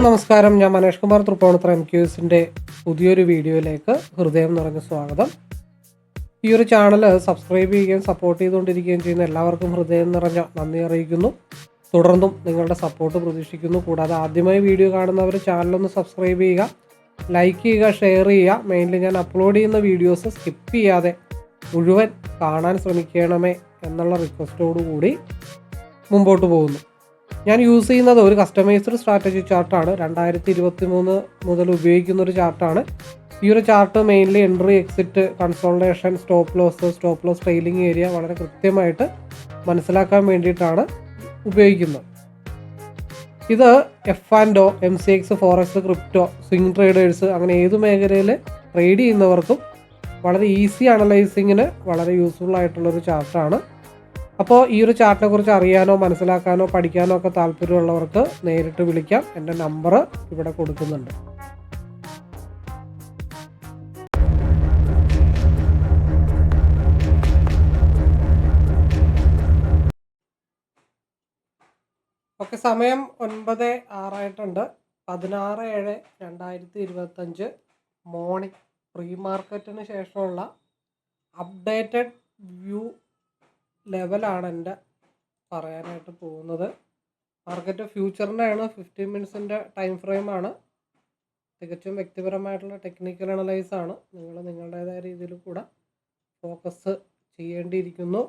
നമസ്കാരം, ഞാൻ മനേഷ് കുമാർ തൃപ്പൂണിത്തുറ MQSന്റെ പുതിയൊരു വീഡിയോയിലേക്ക് ഹൃദയം നിറഞ്ഞ സ്വാഗതം. ഈ ഒരു ചാനൽ സബ്സ്ക്രൈബ് ചെയ്യുകയും സപ്പോർട്ട് ചെയ്തുകൊണ്ടിരിക്കുകയും ചെയ്യുന്ന എല്ലാവർക്കും ഹൃദയം നിറഞ്ഞ നന്ദി അറിയിക്കുന്നു. തുടർന്നും നിങ്ങളുടെ സപ്പോർട്ട് പ്രതീക്ഷിക്കുന്നു. കൂടാതെ ആദ്യമായി വീഡിയോ കാണുന്നവർ ചാനലൊന്ന് സബ്സ്ക്രൈബ് ചെയ്യുക, ലൈക്ക് ചെയ്യുക, ഷെയർ ചെയ്യുക. മെയിൻലി ഞാൻ അപ്ലോഡ് ചെയ്യുന്ന വീഡിയോസ് സ്കിപ്പ് ചെയ്യാതെ മുഴുവൻ കാണാൻ ശ്രമിക്കണമേ എന്നുള്ള റിക്വസ്റ്റോടുകൂടി മുമ്പോട്ട് പോകുന്നു. ഞാൻ യൂസ് ചെയ്യുന്നത് ഒരു കസ്റ്റമൈസ്ഡ് സ്ട്രാറ്റജി ചാർട്ടാണ്. 2023 മുതൽ ഉപയോഗിക്കുന്ന ഒരു ചാർട്ടാണ്. ഈ ഒരു chart mainly entry, exit, consultation, stop loss trailing area വളരെ കൃത്യമായിട്ട് മനസ്സിലാക്കാൻ വേണ്ടിയിട്ടാണ് ഉപയോഗിക്കുന്നത്. ഇത് F&O, MCX, Forex, crypto, swing traders അങ്ങനെ ഏത് മേഖലയിൽ ട്രേഡ് ചെയ്യുന്നവർക്കും വളരെ ഈസി അനലൈസിങ്ങിന് വളരെ യൂസ്ഫുൾ ആയിട്ടുള്ളൊരു ചാർട്ടാണ്. അപ്പോൾ ഈ ഒരു ചാർട്ടിനെ കുറിച്ച് അറിയാനോ മനസ്സിലാക്കാനോ പഠിക്കാനോ ഒക്കെ താല്പര്യമുള്ളവർക്ക് നേരിട്ട് വിളിക്കാം. എൻ്റെ നമ്പർ ഇവിടെ കൊടുക്കുന്നുണ്ട്. ഓക്കെ, സമയം 9:06 16/7/2025 മോർണിംഗ് പ്രീ മാർക്കറ്റിന് ശേഷമുള്ള അപ്ഡേറ്റഡ് വ്യൂ ലെവലാണ് എൻ്റെ പറയാനായിട്ട് പോകുന്നത്. മാർക്കറ്റ് ഫ്യൂച്ചറിൻ്റെയാണ്, 15 മിനിറ്റ്സിൻ്റെ ടൈം ഫ്രെയിമാണ്. തികച്ചും വ്യക്തിപരമായിട്ടുള്ള ടെക്നിക്കൽ അനലൈസാണ്. നിങ്ങൾ നിങ്ങളുടേതായ രീതിയിൽ കൂടെ ഫോക്കസ് ചെയ്യേണ്ടിയിരിക്കുന്നു.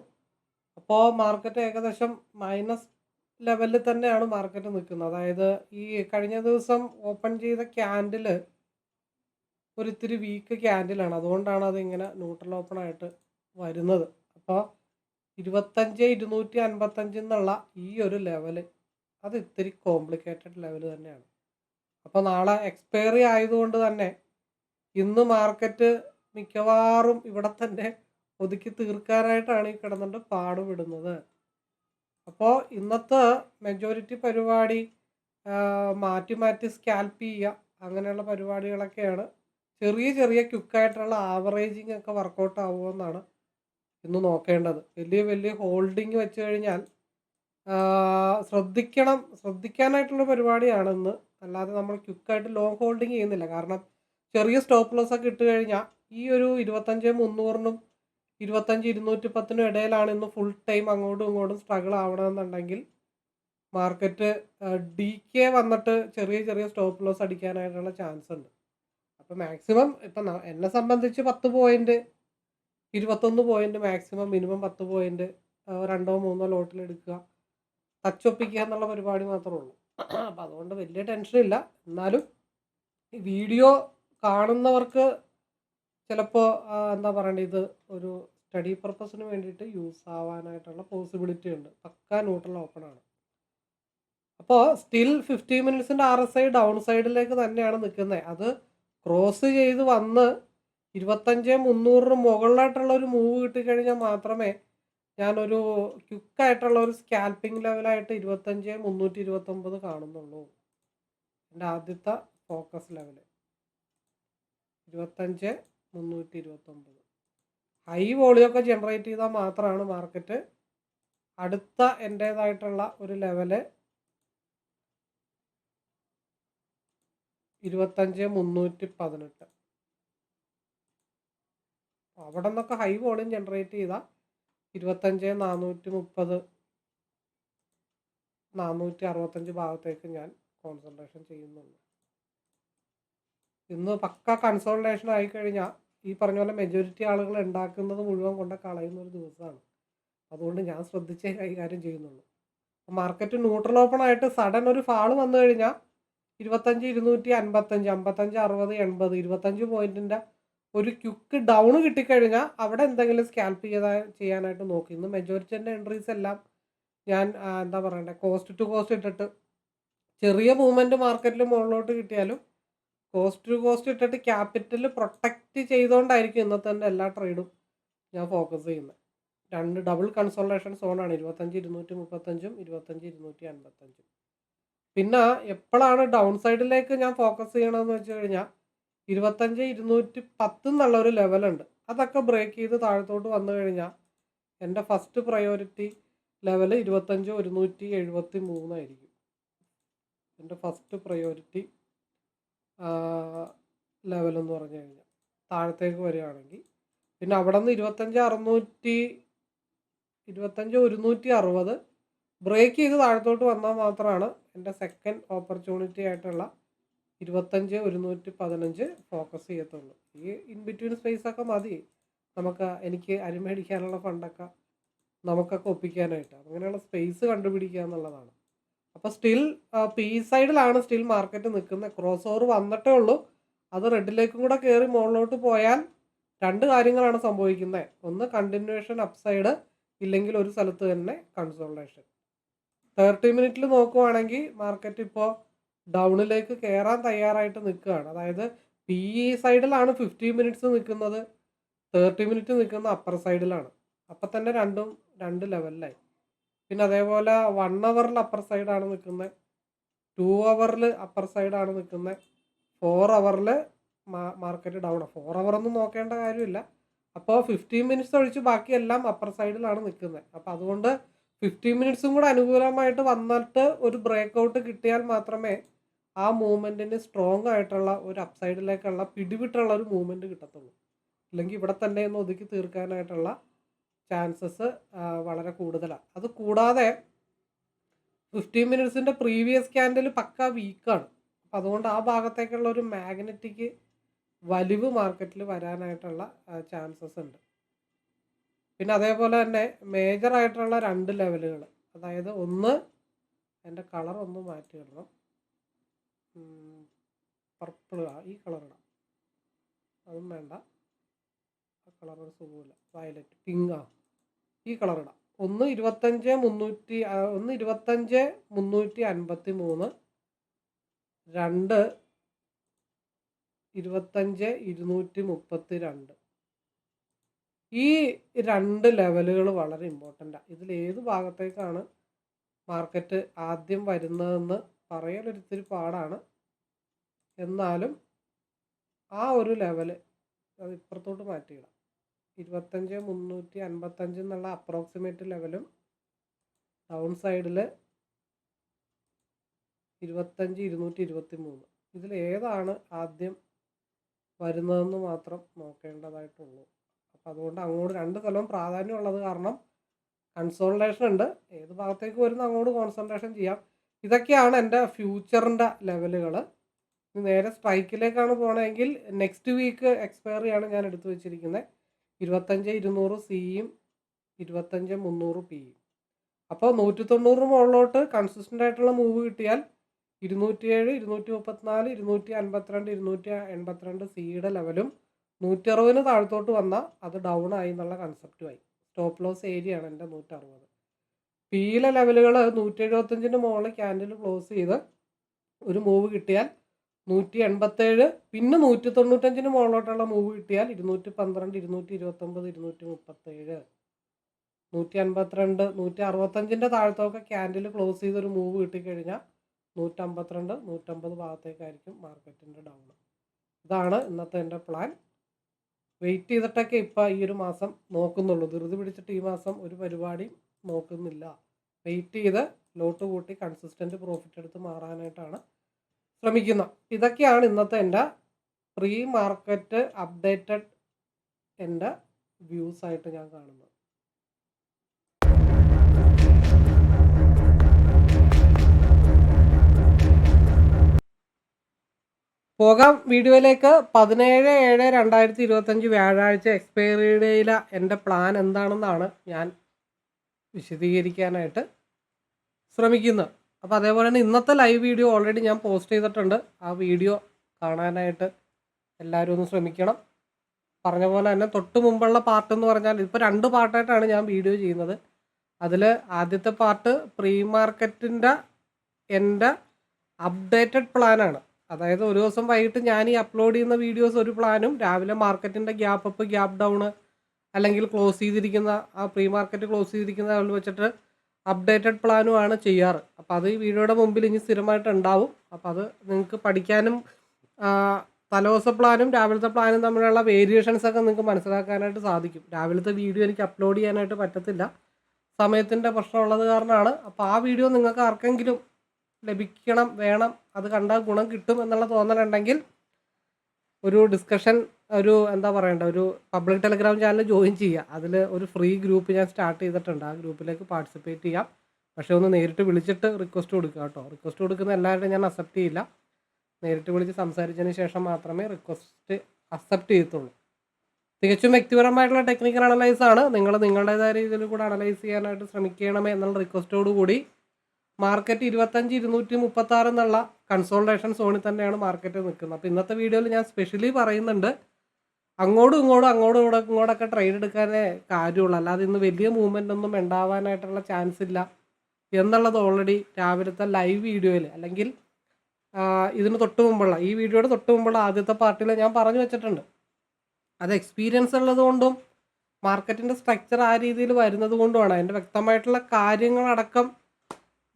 അപ്പോൾ മാർക്കറ്റ് ഏകദേശം മൈനസ് ലെവലിൽ തന്നെയാണ് മാർക്കറ്റ് നിൽക്കുന്നത്. അതായത് ഈ കഴിഞ്ഞ ദിവസം ഓപ്പൺ ചെയ്ത ക്യാൻഡിൽ ഒരിത്തിരി വീക്ക് ക്യാൻഡിലാണ്. അതുകൊണ്ടാണ് അതിങ്ങനെ ന്യൂട്രൽ ഓപ്പൺ ആയിട്ട് വരുന്നത്. അപ്പോൾ 25,255 എന്നുള്ള ഈ ഒരു ലെവല് അത് ഇത്തിരി കോംപ്ലിക്കേറ്റഡ് ലെവൽ തന്നെയാണ്. അപ്പോൾ നാളെ എക്സ്പയറി ആയതുകൊണ്ട് തന്നെ ഇന്ന് മാർക്കറ്റ് മിക്കവാറും ഇവിടെ തന്നെ ഒതുക്കി തീർക്കാനായിട്ടാണ് ഈ കിടന്നിട്ട് പാടുപെടുന്നത്. അപ്പോൾ ഇന്നത്തെ മെജോറിറ്റി പരിപാടി മാറ്റി മാറ്റി സ്കാൽപ്പ് ചെയ്യുക അങ്ങനെയുള്ള പരിപാടികളൊക്കെയാണ്. ചെറിയ ചെറിയ ക്വിക്കായിട്ടുള്ള ആവറേജിങ് ഒക്കെ വർക്കൗട്ട് ആവുമെന്നാണ് ഇന്ന് നോക്കേണ്ടത്. വലിയ ഹോൾഡിങ് വെച്ച് കഴിഞ്ഞാൽ ശ്രദ്ധിക്കാനായിട്ടുള്ള പരിപാടിയാണ് ഇന്ന്. അല്ലാതെ നമ്മൾ ക്വിക്കായിട്ട് ലോങ് ഹോൾഡിങ് ചെയ്യുന്നില്ല. കാരണം ചെറിയ സ്റ്റോപ്പ് ലോസ് ഒക്കെ ഇട്ട് കഴിഞ്ഞാൽ ഈ ഒരു 25,300-നും 25,210-നും ഇടയിലാണ് ഇന്ന് ഫുൾ ടൈം അങ്ങോട്ടും ഇങ്ങോട്ടും സ്ട്രഗിൾ ആവണമെന്നുണ്ടെങ്കിൽ മാർക്കറ്റ് DK വന്നിട്ട് ചെറിയ സ്റ്റോപ്പ് ലോസ് അടിക്കാനായിട്ടുള്ള ചാൻസ് ഉണ്ട്. അപ്പോൾ മാക്സിമം ഇപ്പം എന്നെ സംബന്ധിച്ച് 10 point 21 point maximum, minimum 10 point 2-3 ലോട്ടിൽ എടുക്കുക, ടച്ചൊപ്പിക്കുക എന്നുള്ള പരിപാടി മാത്രമേ ഉള്ളൂ. അപ്പം അതുകൊണ്ട് വലിയ ടെൻഷനില്ല. എന്നാലും ഈ വീഡിയോ കാണുന്നവർക്ക് ചിലപ്പോൾ എന്താ പറയണ്ടത്, ഇത് ഒരു സ്റ്റഡി പർപ്പസിന് വേണ്ടിയിട്ട് യൂസ് ആവാനായിട്ടുള്ള പോസിബിലിറ്റി ഉണ്ട്. പക്ക ന്യൂട്രൽ ഓപ്പൺ ആണ്. അപ്പോൾ സ്റ്റിൽ 15 മിനിറ്റ്സിൻ്റെ RSI ഡൗൺ സൈഡിലേക്ക് തന്നെയാണ് നിൽക്കുന്നത്. അത് ക്രോസ് ചെയ്ത് വന്ന് 25,300-ന് മുകളിലായിട്ടുള്ള ഒരു മൂവ് കിട്ടിക്കഴിഞ്ഞാൽ മാത്രമേ ഞാനൊരു ക്വിക്കായിട്ടുള്ള ഒരു സ്കാൽപ്പിംഗ് ലെവലായിട്ട് 25,329 കാണുന്നുള്ളൂ. എൻ്റെ ആദ്യത്തെ ഫോക്കസ് ലെവല് 25,329. ഹൈ വോളിയൊക്കെ ജനറേറ്റ് ചെയ്താൽ മാത്രമാണ് മാർക്കറ്റ് അടുത്ത എൻ്റേതായിട്ടുള്ള ഒരു ലെവല് 25,318. അവിടെ നിന്നൊക്കെ ഹൈ വോളിയം ജനറേറ്റ് ചെയ്താൽ 25,430 465 ഭാഗത്തേക്ക് ഞാൻ കോൺസെൻട്രേഷൻ ചെയ്യുന്നുള്ളൂ. ഇന്ന് പക്ക കൺസോൾട്ടേഷൻ ആയിക്കഴിഞ്ഞാൽ ഈ പറഞ്ഞ പോലെ മെജോറിറ്റി ആളുകൾ ഉണ്ടാക്കുന്നത് മുഴുവൻ കൊണ്ട് കളയുന്ന ഒരു ദിവസമാണ്. അതുകൊണ്ട് ഞാൻ ശ്രദ്ധിച്ചേ കൈകാര്യം ചെയ്യുന്നുള്ളൂ. മാർക്കറ്റ് ന്യൂട്രൽ ഓപ്പൺ ആയിട്ട് സഡൻ ഒരു ഫാള് വന്നു കഴിഞ്ഞാൽ 25,255 55 60 80 25 പോയിന്റിൻ്റെ ഒരു ക്വിക്ക് ഡൗൺ കിട്ടിക്കഴിഞ്ഞാൽ അവിടെ എന്തെങ്കിലും സ്കാൽപ്പ് ചെയ്യാനായിട്ട് നോക്കി. ഇന്ന് മെജോറിറ്റിൻ്റെ എൻട്രീസ് എല്ലാം ഞാൻ എന്താ പറയണ്ടേ, കോസ്റ്റ് ടു കോസ്റ്റ് ഇട്ടിട്ട് ചെറിയ മൂവ്മെൻറ്റ് മാർക്കറ്റിൽ മുകളിലോട്ട് കിട്ടിയാലും കോസ്റ്റ് ടു കോസ്റ്റ് ഇട്ടിട്ട് ക്യാപിറ്റൽ പ്രൊട്ടക്റ്റ് ചെയ്തുകൊണ്ടായിരിക്കും ഇന്നത്തെ എൻ്റെ എല്ലാ ട്രേഡും ഞാൻ ഫോക്കസ് ചെയ്യുന്നത്. 2 ഡബിൾ കൺസോൾട്ടേഷൻ സോണാണ് 25,235-ഉം 25,255. പിന്നെ എപ്പോഴാണ് ഡൗൺ സൈഡിലേക്ക് ഞാൻ ഫോക്കസ് ചെയ്യണമെന്ന് വെച്ച് കഴിഞ്ഞാൽ 25,210 എന്നുള്ള ഒരു ലെവലുണ്ട്. അതൊക്കെ ബ്രേക്ക് ചെയ്ത് താഴത്തോട്ട് വന്നു കഴിഞ്ഞാൽ എൻ്റെ ഫസ്റ്റ് പ്രയോറിറ്റി ലെവൽ 25,173 ആയിരിക്കും. എൻ്റെ ഫസ്റ്റ് പ്രയോറിറ്റി ലെവലെന്ന് പറഞ്ഞു കഴിഞ്ഞാൽ താഴത്തേക്ക് വരികയാണെങ്കിൽ. പിന്നെ അവിടെ നിന്ന് 25,160 ബ്രേക്ക് ചെയ്ത് താഴത്തോട്ട് വന്നാൽ മാത്രമാണ് എൻ്റെ സെക്കൻഡ് ഓപ്പർച്യൂണിറ്റി ആയിട്ടുള്ള 25,115 ഫോക്കസ് ചെയ്യത്തുള്ളൂ. ഈ ഇൻ ബിറ്റ്വീൻ സ്പേസൊക്കെ മതി എനിക്ക് അരി മേടിക്കാനുള്ള ഫണ്ടൊക്കെ നമുക്കൊക്കെ ഒപ്പിക്കാനായിട്ട്. അങ്ങനെയുള്ള സ്പേസ് കണ്ടുപിടിക്കുക എന്നുള്ളതാണ്. അപ്പോൾ സ്റ്റിൽ പി സൈഡിലാണ് സ്റ്റിൽ മാർക്കറ്റ് നിൽക്കുന്നത്. ക്രോസ് ഓവർ വന്നിട്ടേ ഉള്ളൂ. അത് റെഡിലേക്കും കൂടെ കയറി മുകളിലോട്ട് പോയാൽ രണ്ട് കാര്യങ്ങളാണ് സംഭവിക്കുന്നത്. ഒന്ന് കണ്ടിന്യൂവേഷൻ അപ്സൈഡ്, ഇല്ലെങ്കിൽ ഒരു സ്ഥലത്ത് തന്നെ കൺസോൾട്ടേഷൻ. 30 മിനിറ്റിൽ നോക്കുവാണെങ്കിൽ മാർക്കറ്റ് ഇപ്പോൾ ഡൗണിലേക്ക് കയറാൻ തയ്യാറായിട്ട് നിൽക്കുകയാണ്. അതായത് പി സൈഡിലാണ് 15 മിനിറ്റ്സ് നിൽക്കുന്നത്, 30 മിനിറ്റ് നിൽക്കുന്ന അപ്പർ സൈഡിലാണ്. അപ്പം തന്നെ രണ്ടും രണ്ട് ലെവലിലായി. പിന്നെ അതേപോലെ 1 അവറിൽ അപ്പർ സൈഡാണ് നിൽക്കുന്നത്, 2 അവറിൽ അപ്പർ സൈഡാണ് നിൽക്കുന്നത്, 4 അവറിൽ മാർക്കറ്റ് ഡൗൺ. 4 അവറൊന്നും നോക്കേണ്ട കാര്യമില്ല. അപ്പോൾ 15 മിനിറ്റ്സ് ഒഴിച്ച് ബാക്കിയെല്ലാം അപ്പർ സൈഡിലാണ് നിൽക്കുന്നത്. അപ്പോൾ അതുകൊണ്ട് 15 മിനിറ്റ്സും കൂടെ അനുകൂലമായിട്ട് വന്നിട്ട് ഒരു ബ്രേക്ക് ഔട്ട് കിട്ടിയാൽ മാത്രമേ ആ മൂവ്മെൻറ്റിന് സ്ട്രോങ് ആയിട്ടുള്ള ഒരു അപ്സൈഡിലേക്കുള്ള പിടിവിട്ടുള്ള ഒരു മൂവ്മെൻറ്റ് കിട്ടത്തുള്ളൂ. അല്ലെങ്കിൽ ഇവിടെ തന്നെ ഒന്ന് ഒതുക്കി തീർക്കാനായിട്ടുള്ള ചാൻസസ് വളരെ കൂടുതലാണ്. അത് കൂടാതെ 15 മിനിറ്റ്സിൻ്റെ പ്രീവിയസ് ക്യാൻഡിൽ പക്ക വീക്കാണ്. അപ്പം അതുകൊണ്ട് ആ ഭാഗത്തേക്കുള്ള ഒരു മാഗ്നറ്റിക് വലിവ് മാർക്കറ്റിൽ വരാനായിട്ടുള്ള ചാൻസസ് ഉണ്ട്. പിന്നെ അതേപോലെ തന്നെ മേജറായിട്ടുള്ള 2 ലെവലുകൾ, അതായത് ഒന്ന്, എൻ്റെ കളർ ഒന്ന് മാറ്റി ഇടണം, പർപ്പിൾ, ഈ കളർ ഇടാം, അതും വേണ്ട, ആ കളർ ഒരു സുഖമില്ല, വയലറ്റ്, പിങ്കാ, ഈ കളർ ഇടാം. ഒന്ന് 25,353, 2 25,232. ഈ 2 ലെവലുകൾ വളരെ ഇമ്പോർട്ടൻ്റാണ്. ഇതിലേത് ഭാഗത്തേക്കാണ് മാർക്കറ്റ് ആദ്യം വരുന്നതെന്ന് പറയലൊരിത്തിരി പാടാണ്. എന്നാലും ആ ഒരു ലെവല് അത് ഇപ്പുറത്തോട്ട് മാറ്റിയിടാം. 25,355 എന്നുള്ള അപ്രോക്സിമേറ്റ് ലെവലും ഡൗൺ സൈഡിൽ 25,223. ഇതിലേതാണ് ആദ്യം വരുന്നതെന്ന് മാത്രം നോക്കേണ്ടതായിട്ടുള്ളൂ. അപ്പോൾ അതുകൊണ്ട് അങ്ങോട്ട് 2 സ്ഥലവും പ്രാധാന്യമുള്ളത് കാരണം കൺസോൾട്ടേഷൻ ഉണ്ട്. ഏത് ഭാഗത്തേക്ക് വരുന്ന അങ്ങോട്ട് കോൺസെൻട്രേഷൻ ചെയ്യാം. ഇതൊക്കെയാണ് എൻ്റെ ഫ്യൂച്ചറിൻ്റെ ലെവലുകൾ. നേരെ സ്ട്രൈക്കിലേക്കാണ് പോകണമെങ്കിൽ നെക്സ്റ്റ് വീക്ക് എക്സ്പയറിയാണ് ഞാൻ എടുത്തു വെച്ചിരിക്കുന്നത്. 25,200 സിയും 25,300 പിയും. അപ്പോൾ 190 മുകളിലോട്ട് കൺസിസ്റ്റൻ്റ് ആയിട്ടുള്ള മൂവ് കിട്ടിയാൽ 207, 234, 252, 282 സിയുടെ ലെവലും 160 താഴത്തോട്ട് വന്നാൽ അത് ഡൗൺ ആയി എന്നുള്ള കൺസെപ്റ്റുമായി. സ്റ്റോപ്പ് ലോസ് ഏരിയയാണ് എൻ്റെ 160. പിയിലെ ലെവലുകൾ 175 മുകളിൽ ക്യാൻഡിൽ ക്ലോസ് ചെയ്ത് ഒരു മൂവ് കിട്ടിയാൽ 187, പിന്നെ 195 മുകളിലോട്ടുള്ള മൂവ് കിട്ടിയാൽ 212, 229, 237, 152, 165 താഴത്തൊക്കെ ക്യാൻഡിൽ ക്ലോസ് ചെയ്തൊരു മൂവ് കിട്ടിക്കഴിഞ്ഞാൽ 152, 150 ഭാഗത്തേക്കായിരിക്കും മാർക്കറ്റിൻ്റെ ഡൗൺ. ഇതാണ് ഇന്നത്തെ എൻ്റെ പ്ലാൻ. വെയിറ്റ് ചെയ്തിട്ടൊക്കെ ഇപ്പം ഈ ഒരു മാസം നോക്കുന്നുള്ളൂ. ധൃതി പിടിച്ചിട്ട് ഈ മാസം ഒരു പരിപാടിയും നോക്കുന്നില്ല. വെയിറ്റ് ചെയ്ത് ലോട്ട് കൂട്ടി കൺസിസ്റ്റൻ്റ് പ്രോഫിറ്റ് എടുത്ത് മാറാനായിട്ടാണ് ശ്രമിക്കുന്നത്. ഇതൊക്കെയാണ് ഇന്നത്തെ എൻ്റെ പ്രീ മാർക്കറ്റ് അപ്ഡേറ്റഡ് എൻ്റെ വ്യൂസായിട്ട് ഞാൻ കാണുന്നത്. പോകാം വീഡിയോയിലേക്ക്. 17/7/2025 വ്യാഴാഴ്ച എക്സ്പയറി ഡേയിലെ എൻ്റെ പ്ലാൻ എന്താണെന്നാണ് ഞാൻ വിശദീകരിക്കാനായിട്ട് ശ്രമിക്കുന്നത്. അപ്പോൾ അതേപോലെ തന്നെ ഇന്നത്തെ ലൈവ് വീഡിയോ ഓൾറെഡി ഞാൻ പോസ്റ്റ് ചെയ്തിട്ടുണ്ട്. ആ വീഡിയോ കാണാനായിട്ട് എല്ലാവരും ഒന്ന് ശ്രമിക്കണം. പറഞ്ഞ പോലെ തന്നെ തൊട്ട് മുമ്പുള്ള പാർട്ട് എന്ന് പറഞ്ഞാൽ ഇപ്പോൾ 2 പാർട്ടായിട്ടാണ് ഞാൻ വീഡിയോ ചെയ്യുന്നത്. അതിൽ ആദ്യത്തെ പാർട്ട് പ്രീ മാർക്കറ്റിൻ്റെ എൻ്റെ അപ്ഡേറ്റഡ് പ്ലാനാണ്. അതായത് ഒരു ദിവസം വൈകിട്ട് ഞാൻ ഈ അപ്ലോഡ് ചെയ്യുന്ന വീഡിയോസ് ഒരു പ്ലാനും, രാവിലെ മാർക്കറ്റിൻ്റെ ഗ്യാപ്പ് അപ്പ്, ഗ്യാപ്പ് ഡൗൺ, അല്ലെങ്കിൽ ക്ലോസ് ചെയ്തിരിക്കുന്ന ആ പ്രീ മാർക്കറ്റ് ക്ലോസ് ചെയ്തിരിക്കുന്ന ലെവൽ വെച്ചിട്ട് അപ്ഡേറ്റഡ് പ്ലാനുമാണ് ചെയ്യാറ്. അപ്പോൾ അത് ഈ വീഡിയോയുടെ മുമ്പിൽ ഇനി സ്ഥിരമായിട്ട് ഉണ്ടാവും. അപ്പോൾ അത് നിങ്ങൾക്ക് പഠിക്കാനും തലേദിവസ പ്ലാനും രാവിലത്തെ പ്ലാനും തമ്മിലുള്ള വേരിയേഷൻസൊക്കെ നിങ്ങൾക്ക് മനസ്സിലാക്കാനായിട്ട് സാധിക്കും. രാവിലത്തെ വീഡിയോ എനിക്ക് അപ്ലോഡ് ചെയ്യാനായിട്ട് പറ്റത്തില്ല, സമയത്തിൻ്റെ പ്രശ്നമുള്ളത് കാരണമാണ്. അപ്പോൾ ആ വീഡിയോ നിങ്ങൾക്ക് ആർക്കെങ്കിലും ലഭിക്കണം, വേണം, അത് കണ്ടാൽ ഗുണം കിട്ടും എന്നുള്ള തോന്നലുണ്ടെങ്കിൽ ഒരു ഡിസ്കഷൻ, ഒരു എന്താ പറയണ്ട, ഒരു പബ്ലിക് ടെലഗ്രാം ചാനൽ ജോയിൻ ചെയ്യുക. അതിൽ ഒരു ഫ്രീ ഗ്രൂപ്പ് ഞാൻ സ്റ്റാർട്ട് ചെയ്തിട്ടുണ്ട്. ആ ഗ്രൂപ്പിലേക്ക് പാർട്ടിസിപ്പേറ്റ് ചെയ്യാം. പക്ഷേ ഒന്ന് നേരിട്ട് വിളിച്ചിട്ട് റിക്വസ്റ്റ് കൊടുക്കുക കേട്ടോ. റിക്വസ്റ്റ് കൊടുക്കുന്ന എല്ലാവരുടെയും ഞാൻ അക്സെപ്റ്റ് ചെയ്യില്ല. നേരിട്ട് വിളിച്ച് സംസാരിച്ചതിന് ശേഷം മാത്രമേ റിക്വസ്റ്റ് അക്സെപ്റ്റ് ചെയ്യത്തുള്ളൂ. തികച്ചും വ്യക്തിപരമായിട്ടുള്ള ടെക്നിക്കൽ അനലൈസ് ആണ്. നിങ്ങൾ നിങ്ങളുടേതായ രീതിയിൽ കൂടെ അനലൈസ് ചെയ്യാനായിട്ട് ശ്രമിക്കണമേ എന്നുള്ള റിക്വസ്റ്റോട് കൂടി മാർക്കറ്റ് 25,236 എന്നുള്ള കൺസോൾട്ടേഷൻ സോണിൽ തന്നെയാണ് മാർക്കറ്റ് നിൽക്കുന്നത്. അപ്പോൾ ഇന്നത്തെ വീഡിയോയിൽ ഞാൻ സ്പെഷ്യലി പറയുന്നുണ്ട്, അങ്ങോട്ടും ഇങ്ങോട്ടൊക്കെ ട്രേഡ് എടുക്കാനേ കാര്യമുള്ളൂ, അല്ലാതെ ഇന്ന് വലിയ മൂവ്മെൻ്റ് ഒന്നും ഉണ്ടാവാനായിട്ടുള്ള ചാൻസ് ഇല്ല എന്നുള്ളത് ഓൾറെഡി രാവിലത്തെ ലൈവ് വീഡിയോയിൽ, അല്ലെങ്കിൽ ഇതിന് തൊട്ട് മുമ്പുള്ള ഈ വീഡിയോയുടെ തൊട്ട് മുമ്പുള്ള ആദ്യത്തെ പാർട്ടിൽ ഞാൻ പറഞ്ഞു വെച്ചിട്ടുണ്ട്. അത് എക്സ്പീരിയൻസ് ഉള്ളത് കൊണ്ടും മാർക്കറ്റിൻ്റെ സ്ട്രക്ചർ ആ രീതിയിൽ വരുന്നത് കൊണ്ടുമാണ്. അതിൻ്റെ വ്യക്തമായിട്ടുള്ള കാര്യങ്ങളടക്കം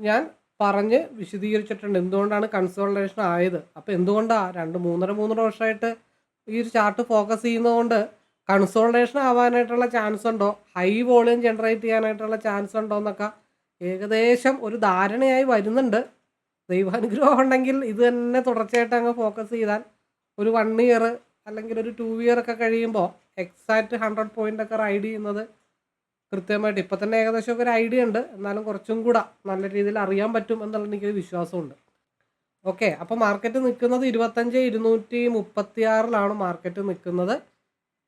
ഞാൻ പറഞ്ഞ് വിശദീകരിച്ചിട്ടുണ്ട്, എന്തുകൊണ്ടാണ് കൺസോൾട്ടേഷൻ ആയത്. അപ്പോൾ എന്തുകൊണ്ടാണ് മൂന്നര വർഷമായിട്ട് ഈ ഒരു ചാർട്ട് ഫോക്കസ് ചെയ്യുന്നതുകൊണ്ട് കൺസോൾട്ടേഷൻ ആവാനായിട്ടുള്ള ചാൻസ് ഉണ്ടോ, ഹൈ വോളിയം ജനറേറ്റ് ചെയ്യാനായിട്ടുള്ള ചാൻസ് ഉണ്ടോ എന്നൊക്കെ ഏകദേശം ഒരു ധാരണയായി വരുന്നുണ്ട്. ദൈവാനുഗ്രഹം ഉണ്ടെങ്കിൽ ഇത് തന്നെ തുടർച്ചയായിട്ട് അങ്ങ് ഫോക്കസ് ചെയ്താൽ ഒരു 1 ഇയർ അല്ലെങ്കിൽ ഒരു 2 ഇയർ ഒക്കെ കഴിയുമ്പോൾ എക്സാക്റ്റ് 100 പോയിൻ്റ് ഒക്കെ റൈഡ് ചെയ്യുന്നത് കൃത്യമായിട്ട് ഇപ്പം തന്നെ ഏകദേശം ഒരു ഐഡിയ ഉണ്ട്. എന്നാലും കുറച്ചും കൂടെ നല്ല രീതിയിൽ അറിയാൻ പറ്റും എന്നുള്ള എനിക്കൊരു വിശ്വാസമുണ്ട്. ഓക്കെ, അപ്പോൾ മാർക്കറ്റ് നിൽക്കുന്നത് 25,236 മാർക്കറ്റ് നിൽക്കുന്നത്.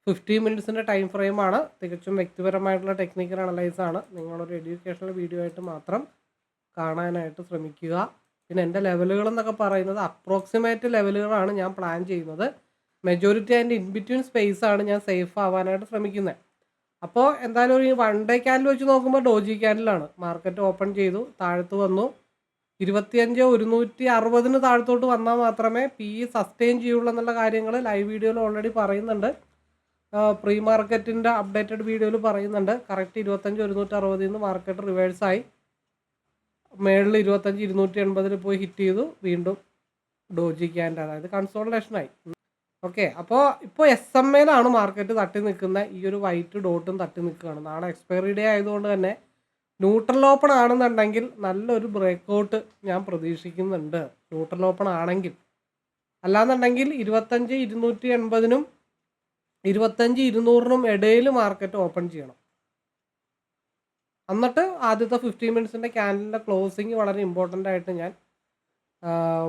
15 മിനിറ്റ്സിൻ്റെ ടൈം ഫ്രെയിമാണ്. തികച്ചും വ്യക്തിപരമായിട്ടുള്ള ടെക്നിക്കൽ അനലൈസാണ്. നിങ്ങളൊരു എഡ്യൂക്കേഷണൽ വീഡിയോ ആയിട്ട് മാത്രം കാണാനായിട്ട് ശ്രമിക്കുക. പിന്നെ എൻ്റെ ലെവലുകൾ എന്നൊക്കെ പറയുന്നത് അപ്രോക്സിമേറ്റ് ലെവലുകളാണ് ഞാൻ പ്ലാൻ ചെയ്യുന്നത്. മെജോറിറ്റി അതിൻ്റെ ഇൻബിറ്റ്വീൻ സ്പേസാണ് ഞാൻ സേഫ് ആവാനായിട്ട് ശ്രമിക്കുന്നത്. അപ്പോൾ എന്തായാലും ഒരു 1 ഡേ ക്യാൻഡിൽ വെച്ച് നോക്കുമ്പോൾ ഡോജി ക്യാൻഡിലാണ് മാർക്കറ്റ് ഓപ്പൺ ചെയ്തു, താഴത്ത് വന്നു. 25,160 താഴത്തോട്ട് വന്നാൽ മാത്രമേ പി സസ്റ്റെയിൻ ചെയ്യുള്ളൂ എന്നുള്ള കാര്യങ്ങൾ ലൈവ് വീഡിയോയിൽ ഓൾറെഡി പറയുന്നുണ്ട്. പ്രീ മാർക്കറ്റിൻ്റെ അപ്ഡേറ്റഡ് വീഡിയോയിൽ പറയുന്നുണ്ട്. കറക്റ്റ് 25,160 നിന്ന് മാർക്കറ്റ് റിവേഴ്സായി മേളിൽ 25,280 പോയി ഹിറ്റ് ചെയ്തു. വീണ്ടും ഡോജി ക്യാൻഡ്, അതായത് കൺസോൾട്ടേഷനായി. ഓക്കെ, അപ്പോൾ ഇപ്പോൾ SMAയിലാണ് മാർക്കറ്റ് തട്ടി നിൽക്കുന്നത്. ഈ ഒരു വൈറ്റ് ഡോട്ടും തട്ടി നിൽക്കുകയാണ്. നാളെ എക്സ്പയറി ഡേ ആയതുകൊണ്ട് തന്നെ ന്യൂട്രൽ ഓപ്പൺ ആണെന്നുണ്ടെങ്കിൽ നല്ലൊരു ബ്രേക്കൗട്ട് ഞാൻ പ്രതീക്ഷിക്കുന്നുണ്ട്. ന്യൂട്രൽ ഓപ്പൺ ആണെങ്കിൽ, അല്ലാന്നുണ്ടെങ്കിൽ 25,280 25,200 ഇടയിൽ മാർക്കറ്റ് ഓപ്പൺ ചെയ്യണം. എന്നിട്ട് ആദ്യത്തെ 15 മിനിറ്റ്സിൻ്റെ ക്യാൻഡലിൻ്റെ ക്ലോസിങ് വളരെ ഇമ്പോർട്ടൻ്റ് ആയിട്ട് ഞാൻ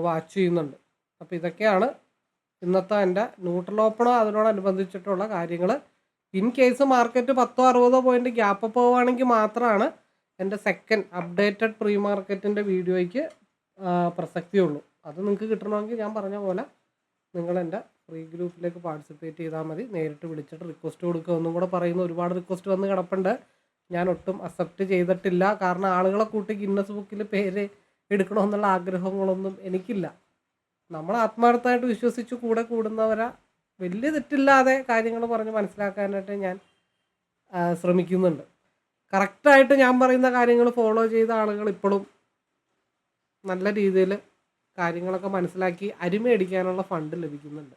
വാച്ച് ചെയ്യുന്നുണ്ട്. അപ്പോൾ ഇതൊക്കെയാണ് ഇന്നത്തെ എൻ്റെ ന്യൂട്രൽ ഓപ്പണോ അതിനോടനുബന്ധിച്ചിട്ടുള്ള കാര്യങ്ങൾ. In case market 10-60 point gap പോവുകയാണെങ്കിൽ മാത്രമാണ് എൻ്റെ സെക്കൻഡ് അപ്ഡേറ്റഡ് പ്രീ മാർക്കറ്റിൻ്റെ വീഡിയോയ്ക്ക് പ്രസക്തിയുള്ളൂ. അത് നിങ്ങൾക്ക് കിട്ടണമെങ്കിൽ ഞാൻ പറഞ്ഞ പോലെ നിങ്ങൾ എൻ്റെ ഫ്രീ ഗ്രൂപ്പിലേക്ക് പാർട്ടിസിപ്പേറ്റ് ചെയ്താൽ മതി. നേരിട്ട് വിളിച്ചിട്ട് റിക്വസ്റ്റ് കൊടുക്കുക. ഒന്നും കൂടെ പറയുന്നു, ഒരുപാട് റിക്വസ്റ്റ് വന്ന് കിടപ്പുണ്ട്. ഞാൻ ഒട്ടും അക്സെപ്റ്റ് ചെയ്തിട്ടില്ല. കാരണം ആളുകളെ കൂട്ടി ഗിന്നസ് ബുക്കിൽ പേര് എടുക്കണമെന്നുള്ള ആഗ്രഹങ്ങളൊന്നും എനിക്കില്ല. നമ്മൾ ആത്മാർത്ഥമായിട്ട് വിശ്വസിച്ച് കൂടെ കൂടുന്നവരെ വലിയ തെറ്റില്ലാതെ കാര്യങ്ങൾ പറഞ്ഞ് മനസ്സിലാക്കാനായിട്ട് ഞാൻ ശ്രമിക്കുന്നുണ്ട്. കറക്റ്റായിട്ട് ഞാൻ പറയുന്ന കാര്യങ്ങൾ ഫോളോ ചെയ്ത ആളുകൾ ഇപ്പോഴും നല്ല രീതിയിൽ കാര്യങ്ങളൊക്കെ മനസ്സിലാക്കി അരിമയടിക്കാനുള്ള ഫണ്ട് ലഭിക്കുന്നുണ്ട്.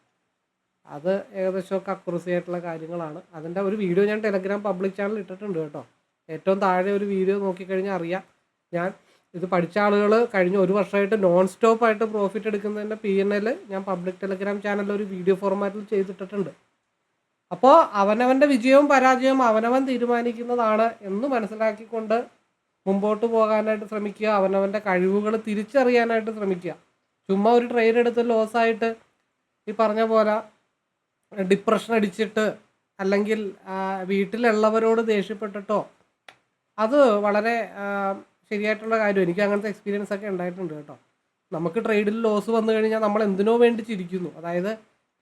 അത് ഏകദേശമൊക്കെ അക്യുറസി ആയിട്ടുള്ള കാര്യങ്ങളാണ്. അതിൻ്റെ ഒരു വീഡിയോ ഞാൻ ടെലഗ്രാം പബ്ലിക് ചാനൽ ഇട്ടിട്ടുണ്ട് കേട്ടോ. ഏറ്റവും താഴെ ഒരു വീഡിയോ നോക്കിക്കഴിഞ്ഞാൽ അറിയാം. ഞാൻ ഇത് പഠിച്ച ആളുകൾ കഴിഞ്ഞ 1 വർഷമായിട്ട് നോൺ സ്റ്റോപ്പായിട്ട് പ്രോഫിറ്റ് എടുക്കുന്നതിൻ്റെ PNL ഞാൻ പബ്ലിക് ടെലഗ്രാം ചാനലിൽ ഒരു വീഡിയോ ഫോർമാറ്റിൽ ചെയ്തിട്ടിട്ടുണ്ട്. അപ്പോൾ അവനവൻ്റെ വിജയവും പരാജയവും അവനവൻ തീരുമാനിക്കുന്നതാണ് എന്ന് മനസ്സിലാക്കിക്കൊണ്ട് മുമ്പോട്ട് പോകാനായിട്ട് ശ്രമിക്കുക. അവനവൻ്റെ കഴിവുകൾ തിരിച്ചറിയാനായിട്ട് ശ്രമിക്കുക. ചുമ്മാ ഒരു ട്രേഡ് എടുത്ത് ലോസായിട്ട് ഈ പറഞ്ഞ പോലെ ഡിപ്രഷൻ അടിച്ചിട്ട് അല്ലെങ്കിൽ വീട്ടിലുള്ളവരോട് ദേഷ്യപ്പെട്ടിട്ടോ അത് വളരെ ശരിയായിട്ടുള്ള കാര്യം. എനിക്ക് അങ്ങനത്തെ എക്സ്പീരിയൻസ് ഒക്കെ ഉണ്ടായിട്ടുണ്ട് കേട്ടോ. നമുക്ക് ട്രേഡിൽ ലോസ് വന്നു കഴിഞ്ഞാൽ നമ്മൾ എന്തിനോ വേണ്ടി ചിരിക്കുന്നു. അതായത്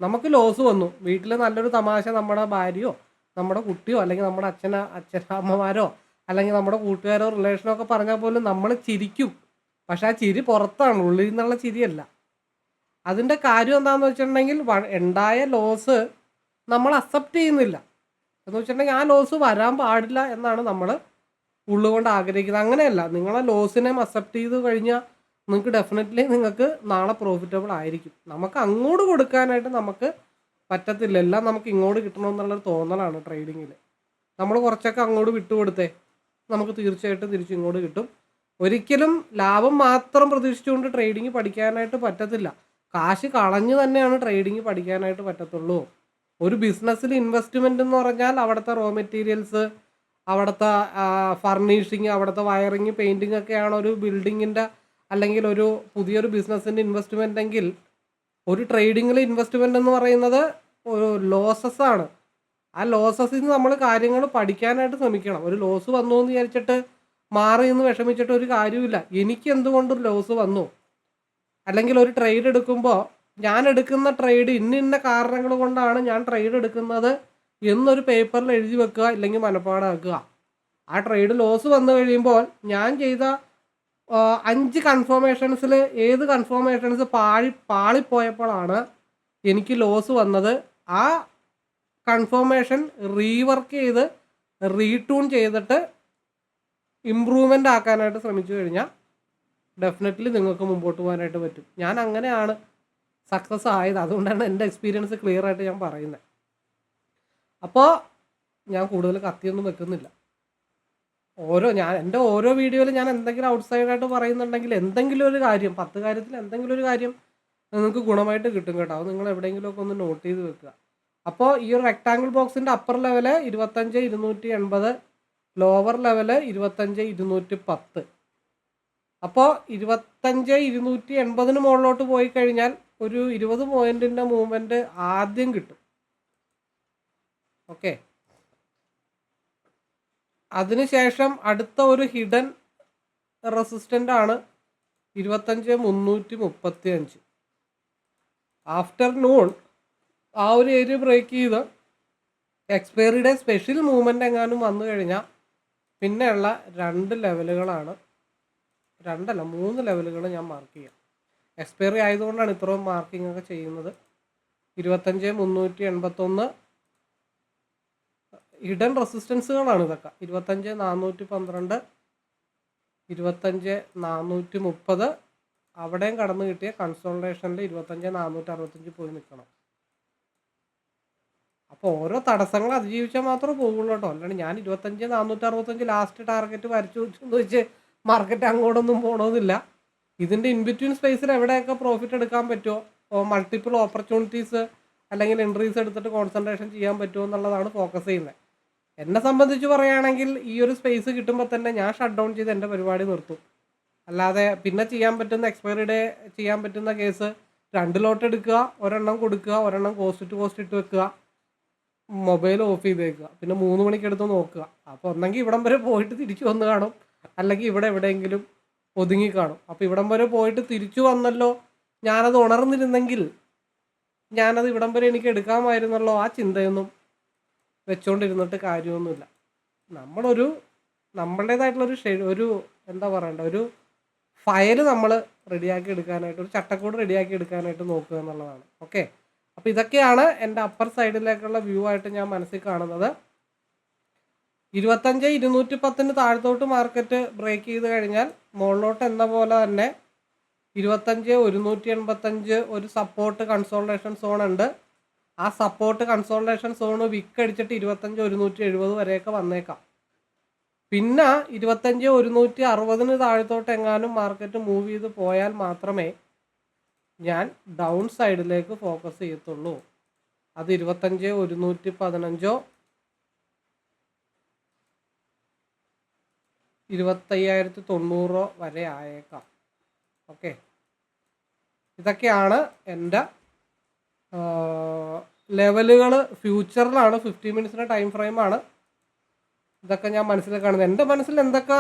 നമുക്ക് ലോസ് വന്നു, വീട്ടിൽ നല്ലൊരു തമാശ നമ്മുടെ ഭാര്യയോ നമ്മുടെ കുട്ടിയോ അല്ലെങ്കിൽ നമ്മുടെ അമ്മമാരോ അല്ലെങ്കിൽ നമ്മുടെ കൂട്ടുകാരോ റിലേഷനോ ഒക്കെ പറഞ്ഞാൽ പോലും നമ്മൾ ചിരിക്കും. പക്ഷെ ആ ചിരി പുറത്താണ്, ഉള്ളിൽ നിന്നുള്ള ചിരിയല്ല. അതിൻ്റെ കാര്യം എന്താണെന്ന് വെച്ചിട്ടുണ്ടെങ്കിൽ ഉണ്ടായ ലോസ് നമ്മൾ അക്സെപ്റ്റ് ചെയ്യുന്നില്ല എന്ന് വെച്ചിട്ടുണ്ടെങ്കിൽ ആ ലോസ് വരാൻ പാടില്ല എന്നാണ് നമ്മൾ ഉള്ളുകൊണ്ട് ആഗ്രഹിക്കുന്നത്. അങ്ങനെയല്ല, നിങ്ങളെ ലോസിനെ അക്സെപ്റ്റ് ചെയ്ത് കഴിഞ്ഞാൽ നിങ്ങൾക്ക് ഡെഫിനറ്റ്ലി നിങ്ങൾക്ക് നാളെ പ്രോഫിറ്റബിൾ ആയിരിക്കും. നമുക്ക് അങ്ങോട്ട് കൊടുക്കാനായിട്ട് നമുക്ക് പറ്റത്തില്ല, എല്ലാം നമുക്ക് ഇങ്ങോട്ട് കിട്ടണമെന്നുള്ളൊരു തോന്നലാണ് ട്രേഡിങ്ങിൽ. നമ്മൾ കുറച്ചൊക്കെ അങ്ങോട്ട് വിട്ടുകൊടുത്തേ നമുക്ക് തീർച്ചയായിട്ടും തിരിച്ചിങ്ങോട്ട് കിട്ടും. ഒരിക്കലും ലാഭം മാത്രം പ്രതീക്ഷിച്ചുകൊണ്ട് ട്രേഡിംഗ് പഠിക്കാനായിട്ട് പറ്റത്തില്ല. കാശ് കളഞ്ഞ് തന്നെയാണ് ട്രേഡിംഗ് പഠിക്കാനായിട്ട് പറ്റത്തുള്ളൂ. ഒരു ബിസിനസ്സിൽ ഇൻവെസ്റ്റ്മെൻ്റ് എന്ന് പറഞ്ഞാൽ അവിടുത്തെ റോ മെറ്റീരിയൽസ്, അവിടുത്തെ ഫർണിഷിങ്, അവിടുത്തെ വയറിങ്, പെയിൻറ്റിങ് ഒക്കെയാണ് ഒരു ബിൽഡിങ്ങിൻ്റെ അല്ലെങ്കിൽ ഒരു പുതിയൊരു ബിസിനസ്സിൻ്റെ ഇൻവെസ്റ്റ്മെൻ്റ് എങ്കിൽ, ഒരു ട്രേഡിങ്ങിൽ ഇൻവെസ്റ്റ്മെൻ്റ് എന്ന് പറയുന്നത് ഒരു ലോസസ് ആണ്. ആ ലോസസിൽ നിന്ന് നമ്മൾ കാര്യങ്ങൾ പഠിക്കാനായിട്ട് ശ്രമിക്കണം. ഒരു ലോസ് വന്നു എന്ന് വിചാരിച്ചിട്ട് മാറി നിന്ന് വിഷമിച്ചിട്ട് ഒരു കാര്യമില്ല. എനിക്ക് എന്തുകൊണ്ട് ലോസ് വന്നു, അല്ലെങ്കിൽ ഒരു ട്രേഡ് എടുക്കുമ്പോൾ ഞാൻ എടുക്കുന്ന ട്രേഡ് ഇന്ന കാരണങ്ങൾ കൊണ്ടാണ് ഞാൻ ട്രേഡ് എടുക്കുന്നത് എന്നൊരു പേപ്പറിൽ എഴുതി വെക്കുക, ഇല്ലെങ്കിൽ മനപ്പാടാക്കുക. ആ ട്രേഡ് ലോസ് വന്നു കഴിയുമ്പോൾ ഞാൻ ചെയ്ത 5 കൺഫർമേഷൻസിൽ ഏത് കൺഫർമേഷൻസ് പാളിപ്പോയപ്പോഴാണ് എനിക്ക് ലോസ് വന്നത്, ആ കൺഫർമേഷൻ റീവർക്ക് ചെയ്ത് റീട്യൂൺ ചെയ്തിട്ട് ഇമ്പ്രൂവ്മെൻ്റ് ആക്കാനായിട്ട് ശ്രമിച്ചു കഴിഞ്ഞാൽ ഡെഫിനറ്റ്ലി നിങ്ങൾക്ക് മുമ്പോട്ട് പോകാനായിട്ട് പറ്റും. ഞാൻ അങ്ങനെയാണ് സക്സസ് ആയത്. അതുകൊണ്ടാണ് എൻ്റെ എക്സ്പീരിയൻസ് ക്ലിയർ ആയിട്ട് ഞാൻ പറയുന്നത്. അപ്പോൾ ഞാൻ കൂടുതൽ കത്തിയൊന്നും വെക്കുന്നില്ല. എൻ്റെ ഓരോ വീഡിയോയിൽ ഞാൻ എന്തെങ്കിലും ഔട്ട്സൈഡായിട്ട് പറയുന്നുണ്ടെങ്കിൽ എന്തെങ്കിലും ഒരു കാര്യം, 10 കാര്യത്തിൽ എന്തെങ്കിലും ഒരു കാര്യം നിങ്ങൾക്ക് ഗുണമായിട്ട് കിട്ടും കേട്ടോ. അത് നിങ്ങൾ എവിടെയെങ്കിലുമൊക്കെ ഒന്ന് നോട്ട് ചെയ്ത് വെക്കുക. അപ്പോൾ ഈ ഒരു റെക്ടാങ്കിൾ ബോക്സിൻ്റെ അപ്പർ ലെവല് 25,280, ലോവർ ലെവല് 25,210. അപ്പോൾ 25,280 മുകളിലോട്ട് പോയി കഴിഞ്ഞാൽ ഒരു 20 പോയിൻറ്റിൻ്റെ മൂവ്മെൻറ്റ് ആദ്യം കിട്ടും. ഓക്കെ, അതിനുശേഷം അടുത്ത ഒരു ഹിഡൻ റെസിസ്റ്റൻ്റ് ആണ് 25,335. ആഫ്റ്റർനൂൺ ആ ഒരു ഏരിയ ബ്രേക്ക് ചെയ്ത് എക്സ്പയറിയുടെ സ്പെഷ്യൽ മൂവ്മെൻ്റ് എങ്ങാനും വന്നു കഴിഞ്ഞാൽ പിന്നെയുള്ള 2 ലെവലുകളാണ്, 3 ലെവലുകൾ ഞാൻ മാർക്ക് ചെയ്യാം. എക്സ്പയറി ആയതുകൊണ്ടാണ് ഇത്രയും മാർക്കിംഗ് ഒക്കെ ചെയ്യുന്നത്. 25,381 ഹിഡൻ റെസിസ്റ്റൻസുകളാണ് ഇതൊക്കെ. 25,412, 25,430 അവിടെയും കടന്നു കിട്ടിയ കൺസോൾട്ടേഷനിൽ 25,465 പോയി നിൽക്കണം. അപ്പോൾ ഓരോ തടസ്സങ്ങൾ അതിജീവിച്ചാൽ മാത്രമേ പോകുള്ളൂ കേട്ടോ. അല്ലാണ്ട് ഞാൻ 25,465 ലാസ്റ്റ് ടാർഗറ്റ് വരച്ചു എന്ന് വെച്ച് മാർക്കറ്റ് അങ്ങോട്ടൊന്നും പോകണമെന്നില്ല. ഇതിൻ്റെ ഇൻബിറ്റ്വീൻ സ്പേസിൽ എവിടെയൊക്കെ പ്രോഫിറ്റ് എടുക്കാൻ പറ്റുമോ, മൾട്ടിപ്പിൾ ഓപ്പർച്യൂണിറ്റീസ് അല്ലെങ്കിൽ എൻട്രീസ് എടുത്തിട്ട് കോൺസെൻട്രേഷൻ ചെയ്യാൻ പറ്റുമോ എന്നുള്ളതാണ് ഫോക്കസ് ചെയ്യുന്നത്. എന്നെ സംബന്ധിച്ച് പറയുകയാണെങ്കിൽ ഈ ഒരു സ്പേസ് കിട്ടുമ്പോൾ തന്നെ ഞാൻ ഷട്ട് ഡൗൺ ചെയ്ത് എൻ്റെ പരിപാടി നിർത്തും. അല്ലാതെ പിന്നെ ചെയ്യാൻ പറ്റുന്ന എക്സ്പയറി ഡേ ചെയ്യാൻ പറ്റുന്ന കേസ് 2 ലോട്ട് എടുക്കുക, ഒരെണ്ണം കൊടുക്കുക, ഒരെണ്ണം കോസ്റ്റ് ടു കോസ്റ്റ് ഇട്ട് വെക്കുക, മൊബൈൽ ഓഫ് ചെയ്ത് വെക്കുക, പിന്നെ 3 മണിക്കെടുത്ത് നോക്കുക. അപ്പോൾ ഒന്നെങ്കിൽ ഇവിടം വരെ പോയിട്ട് തിരിച്ചു വന്ന് കാണും, അല്ലെങ്കിൽ ഇവിടെ എവിടെയെങ്കിലും ഒതുങ്ങി കാണും. അപ്പോൾ ഇവിടം വരെ പോയിട്ട് തിരിച്ചു വന്നല്ലോ, ഞാനത് ഉണർന്നിരുന്നെങ്കിൽ ഞാനത് ഇവിടം വരെ എനിക്ക് എടുക്കാമായിരുന്നല്ലോ, ആ ചിന്തയൊന്നും വെച്ചുകൊണ്ടിരുന്നിട്ട് കാര്യമൊന്നുമില്ല. നമ്മളുടേതായിട്ടുള്ളൊരു എന്താ പറയണ്ട, ഒരു ഫയൽ നമ്മൾ റെഡിയാക്കി എടുക്കാനായിട്ട്, ഒരു ചട്ടക്കൂട് റെഡിയാക്കി എടുക്കാനായിട്ട് നോക്കുക എന്നുള്ളതാണ്. ഓക്കെ, അപ്പോൾ ഇതൊക്കെയാണ് എൻ്റെ അപ്പർ സൈഡിലേക്കുള്ള വ്യൂ ആയിട്ട് ഞാൻ മനസ്സിൽ കാണുന്നത്. 25,210 താഴത്തോട്ട് മാർക്കറ്റ് ബ്രേക്ക് ചെയ്ത് കഴിഞ്ഞാൽ മുകളിലോട്ട് എന്ന പോലെ തന്നെ 25,185 ഒരു സപ്പോർട്ട് കൺസോൾട്ടേഷൻ സോൺ ഉണ്ട്. ആ സപ്പോർട്ട് കൺസോൾട്ടേഷൻ സോണ് വിക്ക് അടിച്ചിട്ട് 25,170 വരെയൊക്കെ വന്നേക്കാം. പിന്നെ 25,160 താഴത്തോട്ട് എങ്ങാനും മാർക്കറ്റ് മൂവ് ചെയ്ത് പോയാൽ മാത്രമേ ഞാൻ ഡൗൺ സൈഡിലേക്ക് ഫോക്കസ് ചെയ്യത്തുള്ളൂ. അത് 25,115 25,090 വരെ ആയേക്കാം. ഓക്കെ, ഇതൊക്കെയാണ് എൻ്റെ ലെവലുകൾ. ഫ്യൂച്ചറിലാണ്, 15 മിനിറ്റ്സിൻ്റെ ടൈം ഫ്രെയിമാണ്. ഇതൊക്കെ ഞാൻ മനസ്സിൽ കാണുന്നത്. എൻ്റെ മനസ്സിൽ എന്തൊക്കെ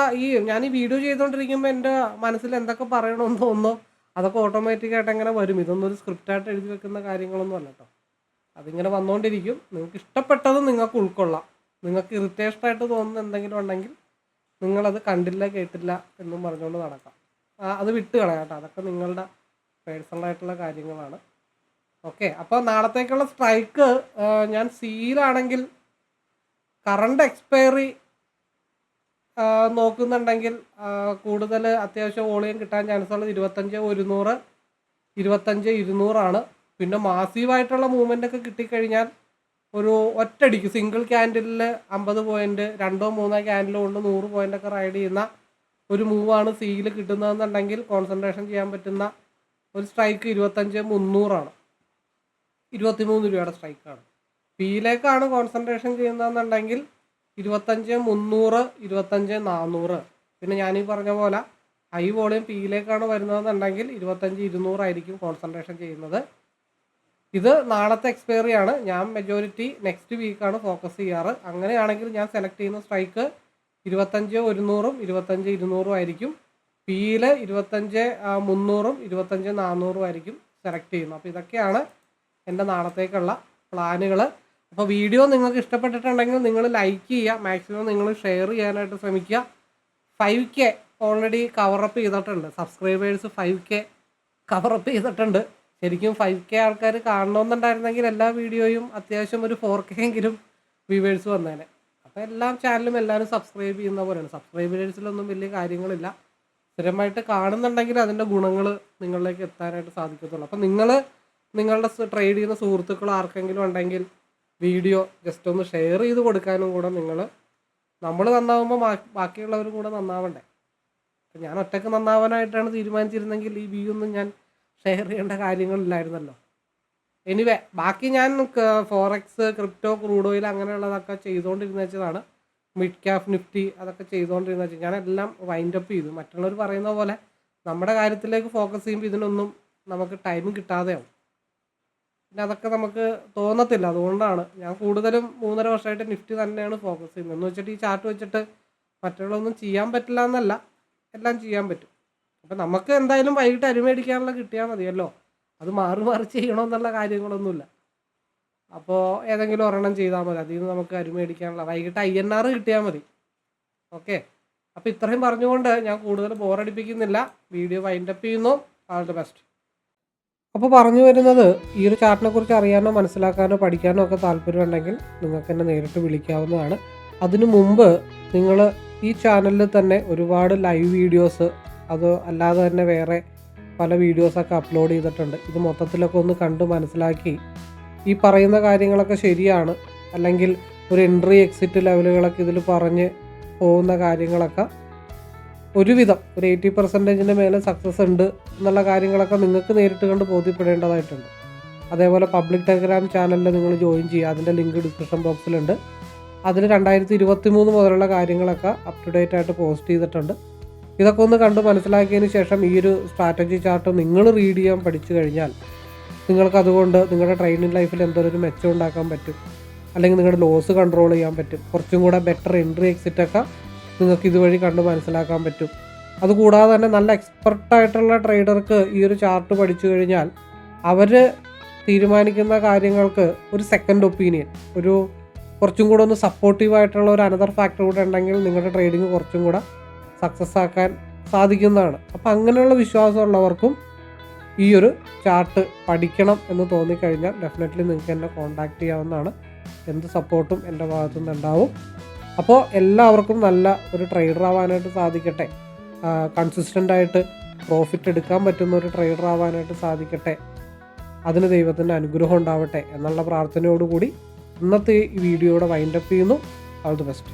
ഞാൻ ഈ വീഡിയോ ചെയ്തുകൊണ്ടിരിക്കുമ്പോൾ എൻ്റെ മനസ്സിൽ എന്തൊക്കെ പറയണമെന്ന് തോന്നുന്നു അതൊക്കെ ഓട്ടോമാറ്റിക്കായിട്ട് എങ്ങനെ വരും. ഇതൊന്നും ഒരു സ്ക്രിപ്റ്റായിട്ട് എഴുതി വെക്കുന്ന കാര്യങ്ങളൊന്നും അല്ല കേട്ടോ. അതിങ്ങനെ വന്നുകൊണ്ടിരിക്കും. നിങ്ങൾക്ക് ഇഷ്ടപ്പെട്ടത് നിങ്ങൾക്ക് ഉൾക്കൊള്ളാം. നിങ്ങൾക്ക് ഇറിറ്റേഷനായിട്ട് തോന്നുന്ന എന്തെങ്കിലും ഉണ്ടെങ്കിൽ നിങ്ങളത് കണ്ടില്ല കേട്ടില്ല എന്നും പറഞ്ഞുകൊണ്ട് നടക്കാം. അത് വിട്ട് കളയാം കേട്ടോ. അതൊക്കെ നിങ്ങളുടെ പേഴ്സണലായിട്ടുള്ള കാര്യങ്ങളാണ്. ഓക്കെ, അപ്പോൾ നാളത്തേക്കുള്ള സ്ട്രൈക്ക് ഞാൻ സീലാണെങ്കിൽ കറണ്ട് എക്സ്പയറി നോക്കുന്നുണ്ടെങ്കിൽ കൂടുതൽ അത്യാവശ്യം വോളിയം കിട്ടാൻ ചാൻസ് ഉള്ളത് 25,100, 25,200 പിന്നെ മാസീവായിട്ടുള്ള മൂവ്മെൻ്റ് ഒക്കെ കിട്ടിക്കഴിഞ്ഞാൽ ഒരു ഒറ്റടിക്ക് സിംഗിൾ ക്യാൻഡിലിൽ 50 പോയിൻറ്റ്, 2-3 ക്യാൻഡിൽ കൊണ്ട് 100 പോയിൻ്റൊക്കെ റൈഡ് ചെയ്യുന്ന ഒരു മൂവാണ് സിയിൽ കിട്ടുന്നതെന്നുണ്ടെങ്കിൽ കോൺസെൻട്രേഷൻ ചെയ്യാൻ പറ്റുന്ന ഒരു സ്ട്രൈക്ക് 25,300 23 രൂപയുടെ സ്ട്രൈക്കാണ്. പിയിലേക്കാണ് കോൺസെൻട്രേഷൻ ചെയ്യുന്നതെന്നുണ്ടെങ്കിൽ 25,300 25,400. പിന്നെ ഞാനീ പറഞ്ഞ പോലെ ഹൈ വോളിയം പിയിലേക്കാണ് വരുന്നതെന്നുണ്ടെങ്കിൽ 25,200 ആയിരിക്കും കോൺസെൻട്രേഷൻ ചെയ്യുന്നത്. ഇത് നാളത്തെ എക്സ്പയറി ആണ്. ഞാൻ മെജോറിറ്റി നെക്സ്റ്റ് വീക്കാണ് ഫോക്കസ് ചെയ്യാറ്. അങ്ങനെയാണെങ്കിൽ ഞാൻ സെലക്ട് ചെയ്യുന്ന സ്ട്രൈക്ക് 25,100 25,200 ആയിരിക്കും. പിയിൽ 25,300 25,400 ആയിരിക്കും സെലക്ട് ചെയ്യുന്നത്. അപ്പോൾ ഇതൊക്കെയാണ് എൻ്റെ നാളത്തേക്കുള്ള പ്ലാനുകൾ. അപ്പോൾ വീഡിയോ നിങ്ങൾക്ക് ഇഷ്ടപ്പെട്ടിട്ടുണ്ടെങ്കിൽ നിങ്ങൾ ലൈക്ക് ചെയ്യുക, മാക്സിമം നിങ്ങൾ ഷെയർ ചെയ്യാനായിട്ട് ശ്രമിക്കുക. 5K ഓൾറെഡി കവറപ്പ് ചെയ്തിട്ടുണ്ട്. സബ്സ്ക്രൈബേഴ്സ് 5K കവറപ്പ് ചെയ്തിട്ടുണ്ട്. ശരിക്കും 5K ആൾക്കാർ കാണണമെന്നുണ്ടായിരുന്നെങ്കിൽ എല്ലാ വീഡിയോയും അത്യാവശ്യം ഒരു 4K എങ്കിലും വ്യൂവേഴ്സ് വന്നേനെ. അപ്പോൾ എല്ലാ ചാനലും എല്ലാവരും സബ്സ്ക്രൈബ് ചെയ്യുന്ന പോലെയാണ്. സബ്സ്ക്രൈബേഴ്സിലൊന്നും വലിയ കാര്യങ്ങളില്ല. സ്ഥിരമായിട്ട് കാണുന്നുണ്ടെങ്കിൽ അതിൻ്റെ ഗുണങ്ങൾ നിങ്ങളിലേക്ക് എത്താനായിട്ട് സാധിക്കത്തുള്ളൂ. അപ്പോൾ നിങ്ങളുടെ ട്രേഡ് ചെയ്യുന്ന സുഹൃത്തുക്കൾ ആർക്കെങ്കിലും ഉണ്ടെങ്കിൽ വീഡിയോ ജസ്റ്റ് ഒന്ന് ഷെയർ ചെയ്ത് കൊടുക്കാനും കൂടെ നമ്മൾ നന്നാവുമ്പോൾ ബാക്കിയുള്ളവരും കൂടെ നന്നാവണ്ടേ. ഞാൻ ഒറ്റയ്ക്ക് നന്നാവാനായിട്ടാണ് തീരുമാനിച്ചിരുന്നെങ്കിൽ ഈ വ്യൂ ഒന്നും ഞാൻ ഷെയർ ചെയ്യേണ്ട കാര്യങ്ങളില്ലായിരുന്നല്ലോ. എനിവേ ബാക്കി ഞാൻ ഫോറക്സ്, ക്രിപ്റ്റോ, ക്രൂഡ് ഓയിൽ അങ്ങനെയുള്ളതൊക്കെ ചെയ്തുകൊണ്ടിരുന്ന വെച്ചതാണ്. മിഡ് ക്യാപ്, നിഫ്റ്റി അതൊക്കെ ചെയ്തുകൊണ്ടിരുന്ന വെച്ചാൽ ഞാനെല്ലാം വൈൻഡപ്പ് ചെയ്തു. മറ്റുള്ളവർ പറയുന്ന പോലെ നമ്മുടെ കാര്യത്തിലേക്ക് ഫോക്കസ് ചെയ്യുമ്പോൾ ഇതിനൊന്നും നമുക്ക് ടൈം കിട്ടാതെയാവും. പിന്നെ അതൊക്കെ നമുക്ക് തോന്നത്തില്ല. അതുകൊണ്ടാണ് ഞാൻ കൂടുതലും 3.5 വർഷമായിട്ട് നിഫ്റ്റി തന്നെയാണ് ഫോക്കസ് ചെയ്യുന്നത്. എന്ന് വെച്ചിട്ട് ഈ ചാർട്ട് വെച്ചിട്ട് മറ്റുള്ളതൊന്നും ചെയ്യാൻ പറ്റില്ല എന്നല്ല, എല്ലാം ചെയ്യാൻ പറ്റും. അപ്പം നമുക്ക് എന്തായാലും വൈകിട്ട് അരിമേടിക്കാനുള്ള കിട്ടിയാൽ മതിയല്ലോ. അത് മാറി മാറി ചെയ്യണമെന്നുള്ള കാര്യങ്ങളൊന്നുമില്ല. അപ്പോൾ ഏതെങ്കിലും ഒരെണ്ണം ചെയ്താൽ മതി. അതിൽ നിന്ന് നമുക്ക് അരിമേടിക്കാനുള്ള വൈകിട്ട് INR കിട്ടിയാൽ മതി. ഓക്കെ, അപ്പോൾ ഇത്രയും പറഞ്ഞുകൊണ്ട് ഞാൻ കൂടുതൽ ബോറടിപ്പിക്കുന്നില്ല. വീഡിയോ വൈൻഡപ്പ് ചെയ്യുന്നു. All the best. അപ്പോൾ പറഞ്ഞു വരുന്നത്, ഈ ഒരു ചാർട്ടിനെ കുറിച്ച് അറിയാനോ മനസ്സിലാക്കാനോ പഠിക്കാനോ ഒക്കെ താല്പര്യമുണ്ടെങ്കിൽ നിങ്ങൾക്ക് എന്നെ നേരിട്ട് വിളിക്കാവുന്നതാണ്. അതിനു മുമ്പ് നിങ്ങൾ ഈ ചാനലിൽ തന്നെ ഒരുപാട് ലൈവ് വീഡിയോസ്, അത് അല്ലാതെ തന്നെ വേറെ പല വീഡിയോസൊക്കെ അപ്ലോഡ് ചെയ്തിട്ടുണ്ട്. ഇത് മൊത്തത്തിലൊക്കെ ഒന്ന് കണ്ട് മനസ്സിലാക്കി ഈ പറയുന്ന കാര്യങ്ങളൊക്കെ ശരിയാണ്, അല്ലെങ്കിൽ ഒരു എൻട്രി എക്സിറ്റ് ലെവലുകളൊക്കെ ഇതിൽ പറഞ്ഞ് പോകുന്ന കാര്യങ്ങളൊക്കെ ഒരുവിധം ഒരു 80% മേലെ സക്സസ് ഉണ്ട് എന്നുള്ള കാര്യങ്ങളൊക്കെ നിങ്ങൾക്ക് നേരിട്ട് കണ്ട് ബോധ്യപ്പെടേണ്ടതായിട്ടുണ്ട്. അതേപോലെ പബ്ലിക് ടെലഗ്രാം ചാനലിൽ നിങ്ങൾ ജോയിൻ ചെയ്യുക. അതിൻ്റെ ലിങ്ക് ഡിസ്ക്രിപ്ഷൻ ബോക്സിലുണ്ട്. അതിൽ 2023 മുതലുള്ള കാര്യങ്ങളൊക്കെ അപ് ടു ഡേറ്റ് ആയിട്ട് പോസ്റ്റ് ചെയ്തിട്ടുണ്ട്. ഇതൊക്കെ ഒന്ന് കണ്ട് മനസ്സിലാക്കിയതിന് ശേഷം ഈ ഒരു സ്ട്രാറ്റജി ചാർട്ട് നിങ്ങൾ റീഡ് ചെയ്യാൻ പഠിച്ചു കഴിഞ്ഞാൽ നിങ്ങൾക്ക് അതുകൊണ്ട് നിങ്ങളുടെ ട്രെയിനിങ് ലൈഫിൽ എന്തൊരു മെച്ചം ഉണ്ടാക്കാൻ പറ്റും, അല്ലെങ്കിൽ നിങ്ങളുടെ ലോസ് കൺട്രോൾ ചെയ്യാൻ പറ്റും. കുറച്ചും കൂടെ ബെറ്റർ എൻട്രി എക്സിറ്റൊക്കെ നിങ്ങൾക്ക് ഇതുവഴി കണ്ട് മനസ്സിലാക്കാൻ പറ്റും. അതുകൂടാതെ തന്നെ നല്ല എക്സ്പെർട്ടായിട്ടുള്ള ട്രേഡർക്ക് ഈ ഒരു ചാർട്ട് പഠിച്ചു കഴിഞ്ഞാൽ അവർ തീരുമാനിക്കുന്ന കാര്യങ്ങൾക്ക് ഒരു സെക്കൻഡ് ഒപ്പീനിയൻ, ഒരു കുറച്ചും കൂടെ ഒന്ന് സപ്പോർട്ടീവായിട്ടുള്ള ഒരു അനദർ ഫാക്ടർ കൂടെ ഉണ്ടെങ്കിൽ നിങ്ങളുടെ ട്രേഡിങ് കുറച്ചും കൂടെ സക്സസ് ആക്കാൻ സാധിക്കുന്നതാണ്. അപ്പോൾ അങ്ങനെയുള്ള വിശ്വാസമുള്ളവർക്കും ഈ ഒരു ചാർട്ട് പഠിക്കണം എന്ന് തോന്നിക്കഴിഞ്ഞാൽ ഡെഫിനറ്റ്ലി നിങ്ങൾക്ക് എന്നെ കോൺടാക്റ്റ് ചെയ്യാവുന്നതാണ്. എന്ത് സപ്പോർട്ടും എൻ്റെ ഭാഗത്തു നിന്നുണ്ടാവും. അപ്പോൾ എല്ലാവർക്കും നല്ല ഒരു ട്രേഡർ ആവാനായിട്ട് സാധിക്കട്ടെ, കൺസിസ്റ്റൻ്റായിട്ട് പ്രോഫിറ്റ് എടുക്കാൻ പറ്റുന്ന ഒരു ട്രേഡർ ആവാനായിട്ട് സാധിക്കട്ടെ, അതിന് ദൈവത്തിൻ്റെ അനുഗ്രഹം ഉണ്ടാവട്ടെ എന്നുള്ള പ്രാർത്ഥനയോടുകൂടി ഇന്നത്തെ ഈ വീഡിയോയുടെ വൈൻഡപ്പ് ചെയ്യുന്നു. All the best.